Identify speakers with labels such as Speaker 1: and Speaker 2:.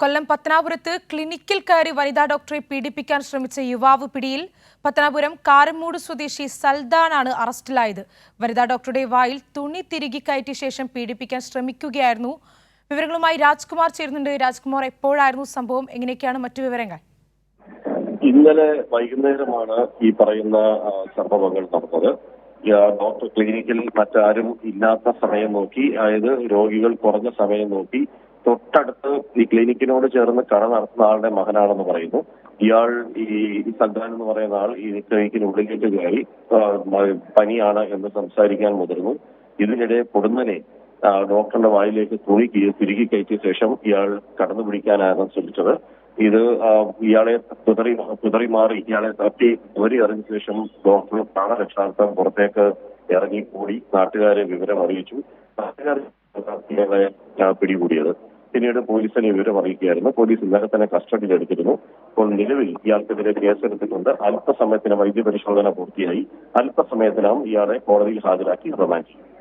Speaker 1: കൊല്ലം പത്തനാപുരത്ത് ക്ലിനിക്കിൽ കയറി വനിതാ ഡോക്ടറെ പീഡിപ്പിക്കാൻ ശ്രമിച്ച യുവാവ് പിടിയിൽ. പത്തനാപുരം കാരമൂട് സ്വദേശി സൽദാനാണ് അറസ്റ്റിലായത്. വനിതാ ഡോക്ടറുടെ വായിൽ തുണി തിരുകി കയറ്റിയ ശേഷം പീഡിപ്പിക്കാൻ ശ്രമിക്കുകയായിരുന്നു. വിവരങ്ങളുമായി രാജ്കുമാർ ചേരുന്നുണ്ട്. രാജ്കുമാർ, എപ്പോഴായിരുന്നു സംഭവം? എങ്ങനെയൊക്കെയാണ് മറ്റു വിവരങ്ങൾ?
Speaker 2: ഇന്നലെ വൈകുന്നേരമാണ് ഈ പറയുന്ന സംഭവങ്ങൾ നടന്നത്. ഡോക്ടർ ക്ലിനിക്കിൽ മറ്റാരും ഇല്ലാത്ത സമയം നോക്കി, അതായത് രോഗികൾ കുറഞ്ഞ സമയം നോക്കി തൊട്ടടുത്ത് ഈ ക്ലിനിക്കിനോട് ചേർന്ന് കട നടത്തുന്ന ആളുടെ മകനാണെന്ന് പറയുന്നു. ഇയാൾ ഈ സൽദാൻ എന്ന് പറയുന്ന ആൾ ഈ ക്ലിനിക്കിനുള്ളിലേക്ക് കയറി പനിയാണ് എന്ന് സംസാരിക്കാൻ മുതിർന്നു. ഇതിനിടെ പൊടുന്നനെ ഡോക്ടറുടെ വായിലേക്ക് തുണി തിരുകി കയറ്റിയ ശേഷം ഇയാൾ കടന്നു പിടിക്കാനാണ് ശ്രമിച്ചത്. ഇത് ഇയാളെ കുതറി മാറി ഇയാളെ തട്ടി അറിഞ്ഞ ശേഷം ഡോക്ടർ പ്രാണരക്ഷാർത്ഥം പുറത്തേക്ക് ഇറങ്ങി കൂടി നാട്ടുകാരെ വിവരം അറിയിച്ചു. നാട്ടുകാർ ഇയാളെ പിടികൂടിയത്. പിന്നീട് പോലീസിനെ വിവരം അറിയിക്കുകയായിരുന്നു. പോലീസ് ഇന്നലെ തന്നെ കസ്റ്റഡിയിലെടുത്തിരുന്നു. ഇപ്പോൾ നിലവിൽ ഇയാൾക്കെതിരെ കേസെടുത്തിട്ടുണ്ട്. അല്പസമയത്തിന് വൈദ്യപരിശോധന പൂർത്തിയായി. അല്പസമയത്തിനകം ഇയാളെ കോടതിയിൽ ഹാജരാക്കി റിമാൻഡ് ചെയ്യും.